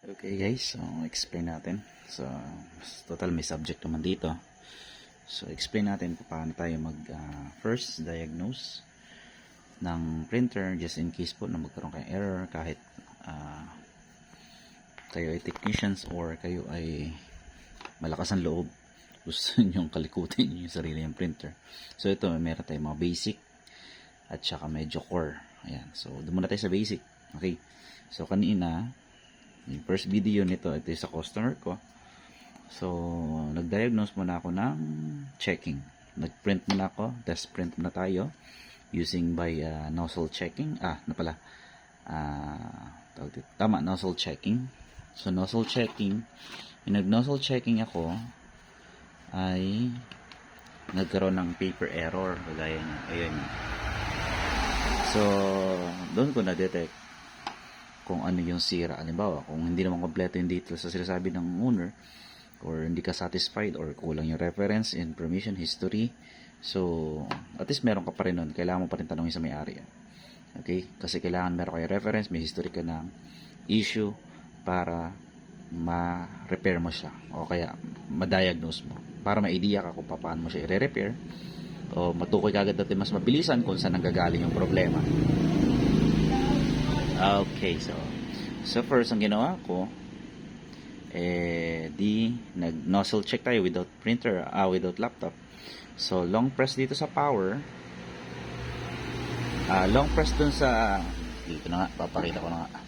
Okay guys, so explain natin. So total may subject naman dito. So explain natin kung paano tayo mag first diagnose ng printer just in case po na magkaroon kayong error kahit kayo ay technicians or kayo ay malakas ang loob, gusto nyong kalikutin yung sarili yung printer. So ito, meron tayong mga basic at saka medyo core. Ayan, so doon muna tayo sa basic. Okay, so kanina yung first video nito, ito sa customer ko. So nag-diagnose muna ako ng checking, nag-print muna ako, test print muna tayo using by nozzle checking. Tama, nozzle checking. So nozzle checking, yung nag-nozzle checking ako ay nagkaroon ng paper error kagaya niya. Ayun. So doon ko na-detect kung ano yung sira. Halimbawa, kung hindi naman kompleto yung details sa sinasabi ng owner, or hindi ka satisfied, or kulang yung reference, information, history, so at least meron ka pa rin nun. Kailangan mo pa rin tanongin sa may-ari. Okay? Kasi kailangan meron kayo reference, may history ka ng issue para ma-repair mo siya, o kaya ma-diagnose mo, para ma-idea ka kung paano mo siya i-repair, o matukoy ka agad natin mas mabilisan kung saan nanggagaling yung problema. Okay, so first ang ginawa ko, nag-nozzle check tayo without printer, without laptop. So long press dito sa power, long press dun sa, dito na nga, papakita ko na nga.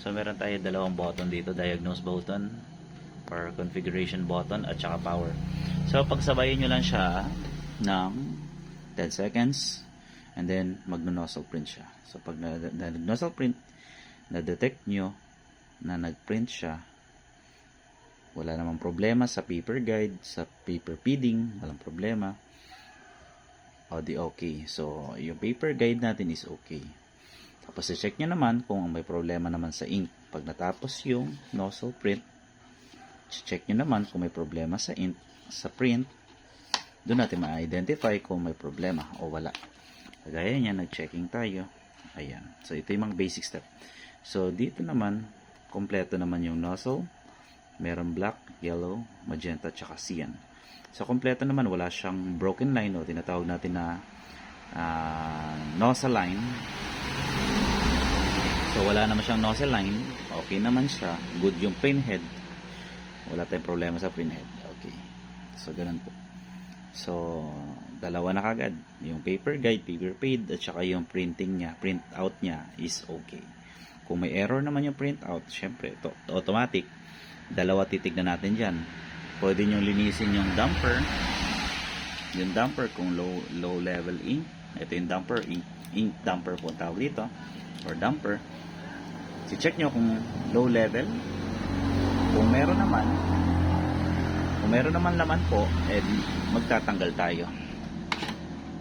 So meron tayo dalawang button dito, diagnose button or configuration button at saka power. So pagsabayin nyo lang siya ng 10 seconds and then magno-nozzle print siya. So pag nag-nozzle print, na-detect nyo na nag-print siya, wala namang problema sa paper guide, sa paper feeding, walang problema, o di okay. So yung paper guide natin is okay. Tapos i-check nyo naman kung may problema naman sa ink. Pag natapos yung nozzle print, check nyo naman kung may problema sa ink, sa print. Doon natin ma-identify kung may problema o wala. Kagaya niya, nag-checking tayo. Ayan. So ito yung mga basic step. So dito naman, kompleto naman yung nozzle. Meron black, yellow, magenta, tsaka cyan. So kompleto naman, wala siyang broken line o tinatawag natin na nozzle line. So wala naman siyang nozzle line. Okay naman siya. Good yung printhead. Wala tayong problema sa printhead. Okay. So ganun po. So dalawa na kagad. Yung paper guide, paper fade, at saka yung printing niya, print out niya is okay. Kung may error naman yung print out, syempre ito automatic. Dalawa titignan natin dyan. Pwede nyo linisin yung damper. Yung damper kung low level ink. Ito yung damper, ink damper po tawag dito, or damper. Si-check nyo kung low level. Kung meron naman laman po, magtatanggal tayo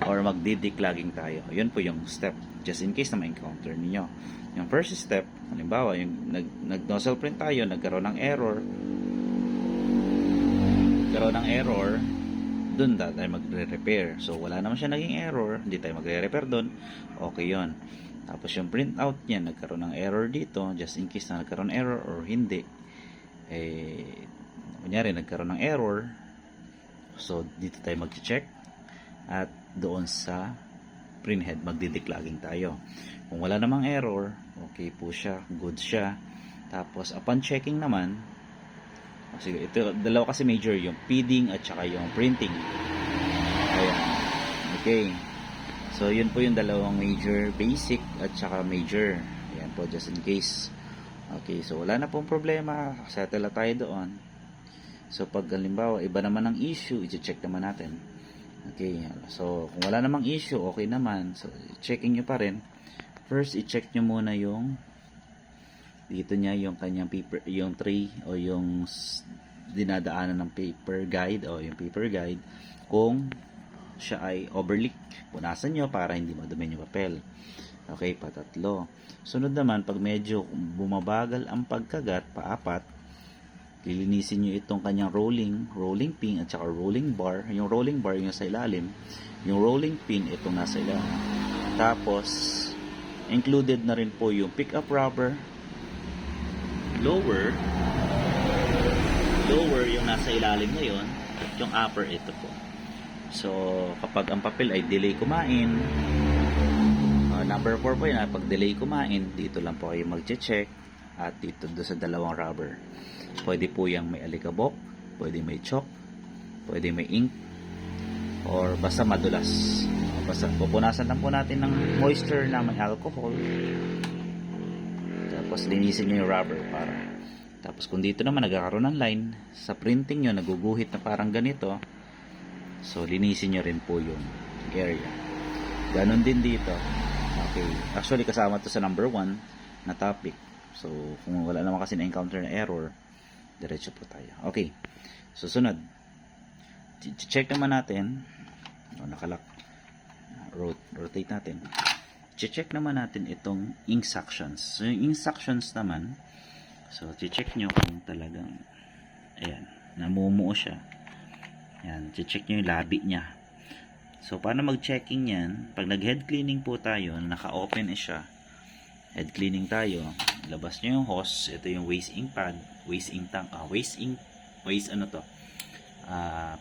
or magdi-declogging tayo. Yun po yung step, just in case na ma-encounter niyo. Yung first step, halimbawa yung nag-nozzle print tayo, nagkaroon ng error, dun tayo magre-repair. So wala naman siya naging error, hindi tayo magre-repair dun, okay yon. Tapos yung print out niya, nagkaroon ng error dito, just in case na nagkaroon ng error or hindi, kunyari nagkaroon ng error, so dito tayo mag-check, at doon sa printhead magdi-declogging tayo. Kung wala namang error, okay po siya, good siya. Tapos upon checking naman, sige, ito dalawa kasi major, yung feeding at saka yung printing. Ayan. Okay. So yun po yung dalawang major, basic at saka major. Ayan po, just in case. Okay, so wala na pong problema, settle na tayo doon. So pag halimbawa iba naman ang issue, i-check naman natin. Okay, so kung wala namang issue, okay naman. So checking nyo pa rin. First, i-check nyo muna yung dito niya, yung kanyang paper, yung tray o yung dinadaanan ng paper guide o yung paper guide, kung siya ay overleak. Punasan nyo para hindi madumi yung papel. Okay, patatlo. Sunod naman, pag medyo bumabagal ang pagkagat, paapat, lilinisin nyo itong kanyang rolling pin at saka rolling bar. Yung rolling bar yung sa ilalim, yung rolling pin itong nasa ilalim. Tapos included na rin po yung pick up rubber lower yung nasa ilalim na yon, at yung upper ito po. So kapag ang papel ay delay kumain, number 4 po yun, pag delay kumain, dito lang po kayo mag-check, at dito do sa dalawang rubber. Pwede po yung may alikabok, pwede may chalk, pwede may ink, or basta madulas. Basta pupunasan lang po natin ng moisture na may alcohol, tapos linisin nyo yung rubber para. Tapos kung dito naman nagkakaroon ng line sa printing nyo, naguguhit na parang ganito, so linisin nyo rin po yung area. Ganon din dito. Okay, actually kasama to sa number 1 na topic. So kung wala naman kasi na-encounter na error, diretso po tayo. Okay, susunod, check naman natin. Nakalock, rotate natin. Check naman natin itong ink suctions. So yung ink suctions naman, so check nyo kung talagang ayan, namumuo siya. Ayan, check nyo yung labi niya. So paano mag-checking yan? Pag nag-head cleaning po tayo, naka-open siya, head cleaning tayo, labas nyo yung hose. Ito yung waste ink pad, waste ink tank,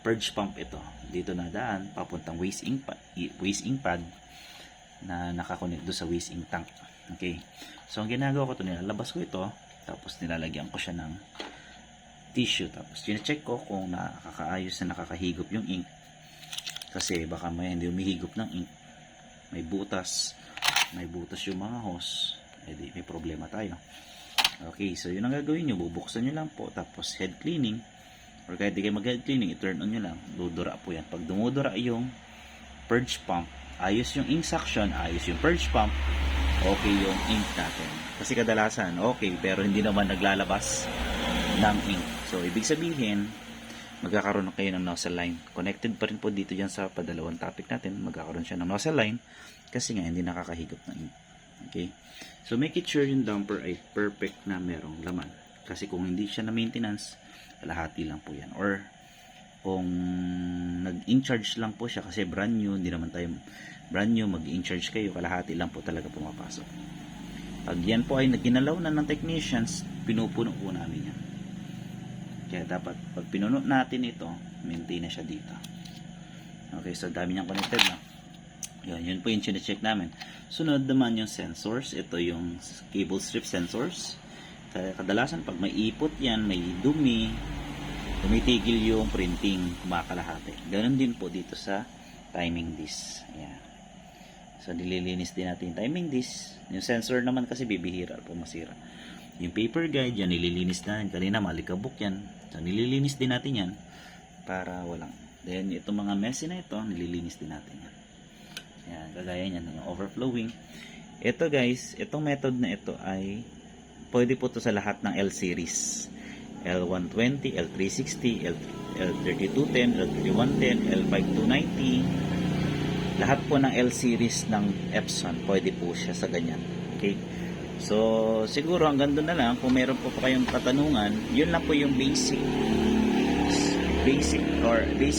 purge pump ito. Dito na daan papuntang waste ink pad na nakakonect do sa waste ink tank. Okay. So ang ginagawa ko to, nilalabas ko ito, tapos nilalagyan ko siya ng tissue, tapos chine-check ko kung nakakaayos na nakakahigop yung ink. Kasi baka may hindi humihigop ng ink, may butas yung mga hose, edi may problema tayo. Okay, so yun ang gagawin nyo, bubuksan nyo lang po, tapos head cleaning, or kahit di kayo mag head cleaning, i-turn on nyo lang, dudura po yan. Pag dumudura yung purge pump, ayos yung ink suction, ayos yung purge pump, okay yung ink natin. Kasi kadalasan okay, pero hindi naman naglalabas ng ink. So ibig sabihin, magkakaroon kayo ng nozzle line. Connected pa rin po dito yan sa padalawang topic natin. Magkakaroon siya ng nozzle line kasi nga hindi nakakahigop ng ink. Okay? So make it sure yung damper ay perfect na merong laman. Kasi kung hindi siya na maintenance, kalahati lang po yan. Or kung nag-in charge lang po siya kasi brand new, hindi naman tayo brand new, mag-in charge kayo, kalahati lang po talaga pumapasok. Pag yan po ay ginalaw na ng technicians, pinupuno po namin yan. Kaya dapat pag pinuno natin ito, maintain na siya dito. Okay, so dami niyang connected na. Yun po yung chine-check namin. Sunod naman yung sensors. Ito yung cable strip sensors. Kaya kadalasan pag may ipot yan, may dumi, tumitigil yung printing, kumakalahati. Ganun din po dito sa timing disc. Ayan. So nililinis din natin yung timing disc. Yung sensor naman kasi bibihira po masira. Yung paper guide, yan nililinis na. Kanina malikabok yan. So nililinis din natin yan para walang. Then itong mga messy na ito, nililinis din natin yan. Yan, kagaya niyan, yung overflowing. Ito guys, itong method na ito ay pwede po to sa lahat ng L series. L120, L360, L3210, L3110, L5290. Lahat po ng L series ng Epson, pwede po siya sa ganyan. Okay? So, siguro hanggang doon na lang. Kung meron po kayong katanungan, yun lang po yung basic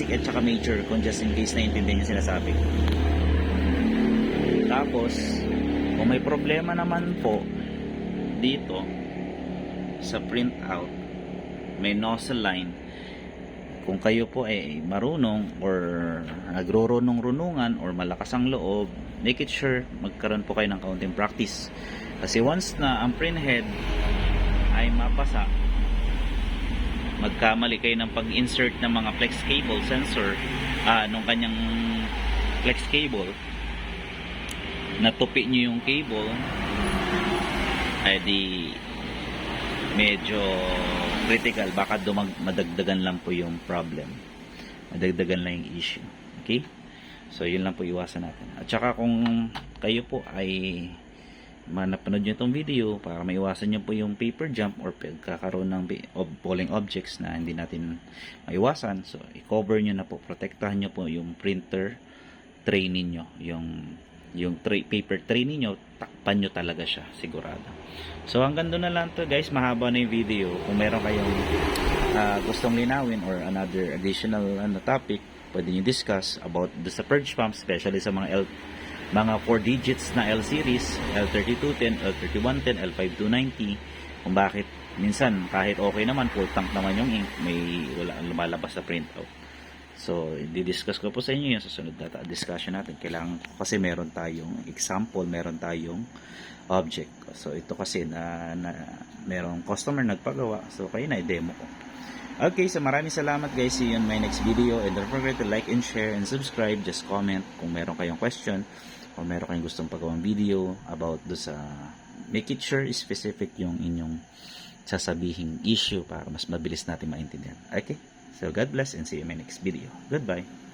at saka major, kung just in case na intindihan yung sinasabi. Tapos, kung may problema naman po dito sa printout, may nozzle line, kung kayo po ay marunong or nagro-runong-runungan or malakas ang loob, make it sure magkaroon po kayo ng kaunting practice. Kasi once na ang print head ay mapasa, magkamali kayo ng pag-insert ng mga flex cable sensor, nung kanyang flex cable, natupi nyo yung cable, ay di medyo critical, baka madagdagan lang po yung problem, madagdagan lang yung issue. Okay, so yun lang po iwasan natin. At saka kung kayo po ay napanood nyo itong video, para maiwasan nyo po yung paper jump or pagkakaroon ng falling objects na hindi natin maiwasan, so i-cover nyo na po, protektahan nyo po yung printer tray ninyo, yung paper tray ninyo, takpan nyo talaga siya, sigurado. So hanggang doon na lang to guys, mahaba na yung video. Kung meron kayong gustong linawin or another additional topic, pwede nyo discuss about the purge pump, especially sa mga 4 digits na L series, L3210, L3110, L5290, kung bakit minsan kahit okay naman, full tank naman yung ink, may wala lumalabas sa printout. So, di-discuss ko po sa inyo yung susunod na discussion natin. Kailangan kasi meron tayong example, meron tayong object. So, ito kasi na merong customer nagpagawa. So, kayo na i-demo ko. Okay, so maraming salamat guys. See you on my next video. And don't forget to like and share and subscribe. Just comment kung meron kayong question o meron kayong gustong pagawang video about do sa make it sure specific yung inyong sasabihing issue para mas mabilis natin maintindihan. Okay? So God bless and see you in my next video. Goodbye.